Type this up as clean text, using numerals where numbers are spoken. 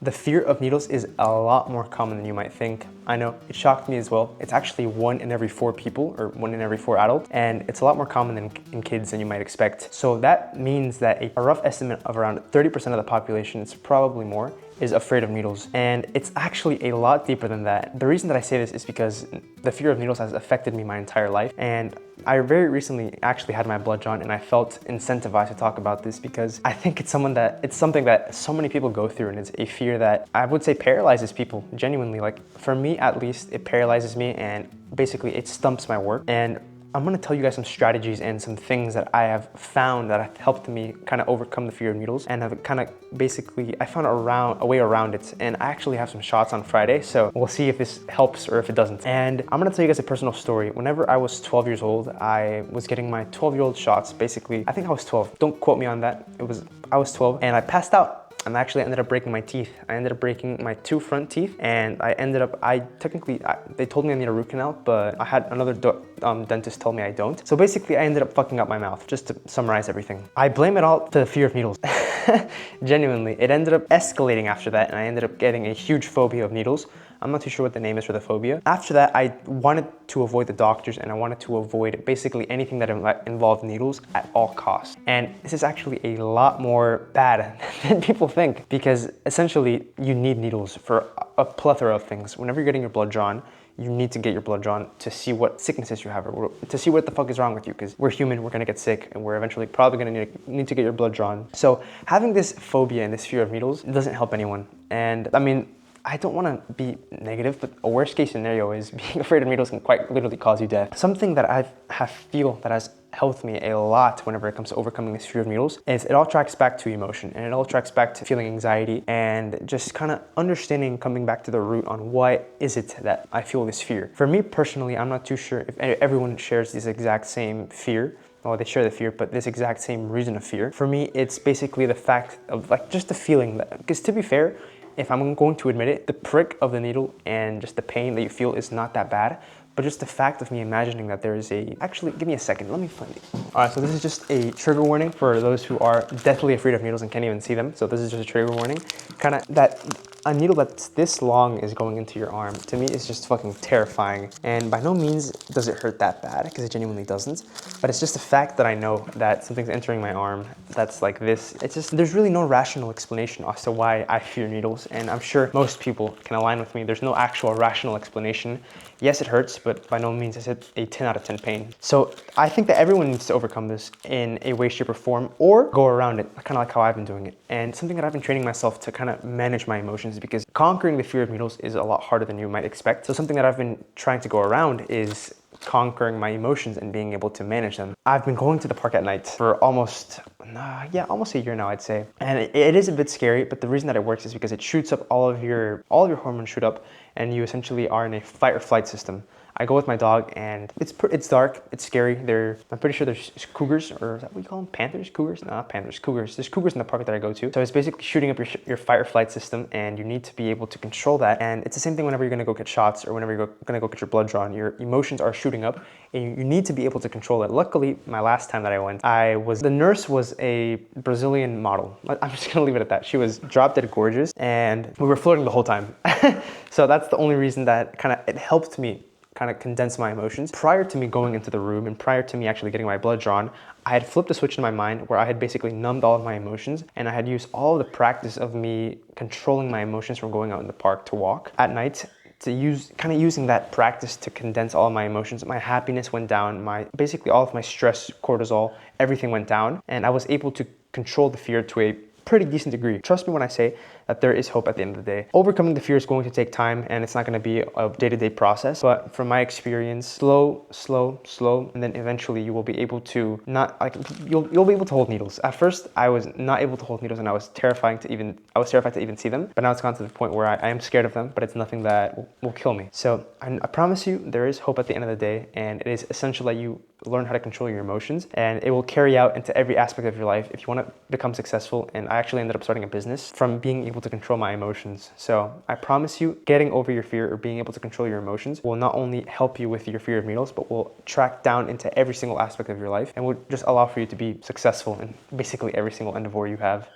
The fear of needles is a lot more common than you might think. I know, it shocked me as well. It's actually 1 in every 4 people, or 1 in every 4 adults, and it's a lot more common in kids than you might expect. So that means that a rough estimate of around 30% of the population, it's probably more, is afraid of needles. And it's actually a lot deeper than that. The reason that I say this is because the fear of needles has affected me my entire life. And I very recently actually had my blood drawn, and I felt incentivized to talk about this because I think it's something that so many people go through, and it's a fear that I would say paralyzes people genuinely. Like for me at least, it paralyzes me, and basically it stumps my work. And I'm gonna tell you guys some strategies and some things that I have found that have helped me kind of overcome the fear of needles, and have kind of basically, I found a way around it. And I actually have some shots on Friday, so we'll see if this helps or if it doesn't. And I'm gonna tell you guys a personal story. Whenever I was 12 years old, I was getting my 12-year-old shots. Basically, I think I was 12. Don't quote me on that. I was 12, and I passed out. And I actually ended up breaking my teeth. I ended up breaking my 2 front teeth, and they told me I need a root canal, but I had another dentist tell me I don't. So basically I ended up fucking up my mouth, just to summarize everything. I blame it all to the fear of needles. Genuinely, it ended up escalating after that, and I ended up getting a huge phobia of needles. I'm not too sure what the name is for the phobia. After that, I wanted to avoid the doctors, and I wanted to avoid basically anything that involved needles at all costs. And this is actually a lot more bad than people think, because essentially you need needles for a plethora of things. Whenever you're getting your blood drawn, you need to get your blood drawn to see what sicknesses you have, or to see what the fuck is wrong with you, because we're human, we're gonna get sick, and we're eventually probably gonna need to get your blood drawn. So having this phobia and this fear of needles doesn't help anyone. And I mean, I don't want to be negative, but a worst case scenario is being afraid of needles can quite literally cause you death. Something that I feel that has helped me a lot whenever it comes to overcoming this fear of needles is it all tracks back to emotion, and it all tracks back to feeling anxiety and just kind of understanding, coming back to the root on why is it that I feel this fear. For me personally, I'm not too sure if everyone shares this exact same fear. Well, they share the fear, but this exact same reason of fear. For me, it's basically the fact of like just the feeling that, because to be fair, if I'm going to admit it, the prick of the needle and just the pain that you feel is not that bad, but just the fact of me imagining that there is actually, give me a second, let me find it. All right, so this is just a trigger warning for those who are deathly afraid of needles and can't even see them. So this is just a trigger warning. Kind of that a needle that's this long is going into your arm, to me, is just fucking terrifying. And by no means does it hurt that bad, because it genuinely doesn't. But it's just the fact that I know that something's entering my arm that's like this. It's just, there's really no rational explanation as to why I fear needles. And I'm sure most people can align with me. There's no actual rational explanation. Yes, it hurts, but by no means is it a 10 out of 10 pain. So I think that everyone needs to overcome this in a way, shape, or form, or go around it, kind of like how I've been doing it. And something that I've been training myself to kind of manage my emotions, because conquering the fear of needles is a lot harder than you might expect. So something that I've been trying to go around is conquering my emotions and being able to manage them. I've been going to the park at night for almost a year now, I'd say. And it is a bit scary, but the reason that it works is because it shoots up all of your hormones shoot up, and you essentially are in a fight or flight system. I go with my dog, and it's dark, it's scary. I'm pretty sure there's cougars, or is that what you call them? Panthers? Cougars? No, not panthers, cougars. There's cougars in the park that I go to. So it's basically shooting up your fight or flight system, and you need to be able to control that. And it's the same thing whenever you're gonna go get shots, or whenever you're gonna go get your blood drawn. Your emotions are shooting up, and you need to be able to control it. Luckily, my last time that I went, the nurse was a Brazilian model. I'm just gonna leave it at that. She was drop dead gorgeous, and we were flirting the whole time. So that's the only reason that it helped me kind of condense my emotions. Prior to me going into the room, and prior to me actually getting my blood drawn, I had flipped a switch in my mind where I had basically numbed all of my emotions, and I had used all of the practice of me controlling my emotions from going out in the park to walk at night, to using that practice to condense all of my emotions. My happiness went down, basically all of my stress, cortisol, everything went down, and I was able to control the fear to a pretty decent degree. Trust me when I say that there is hope at the end of the day. Overcoming the fear is going to take time, and it's not going to be a day-to-day process, but from my experience, slow, and then eventually you will be able to you'll be able to hold needles. At first, I was not able to hold needles, and I was terrified to even see them, but now it's gone to the point where I am scared of them, but it's nothing that will kill me. So I promise you, there is hope at the end of the day, and it is essential that you learn how to control your emotions, and it will carry out into every aspect of your life if you want to become successful. And I actually ended up starting a business from being able to control my emotions. So I promise you, getting over your fear or being able to control your emotions will not only help you with your fear of needles, but will track down into every single aspect of your life, and will just allow for you to be successful in basically every single endeavor you have.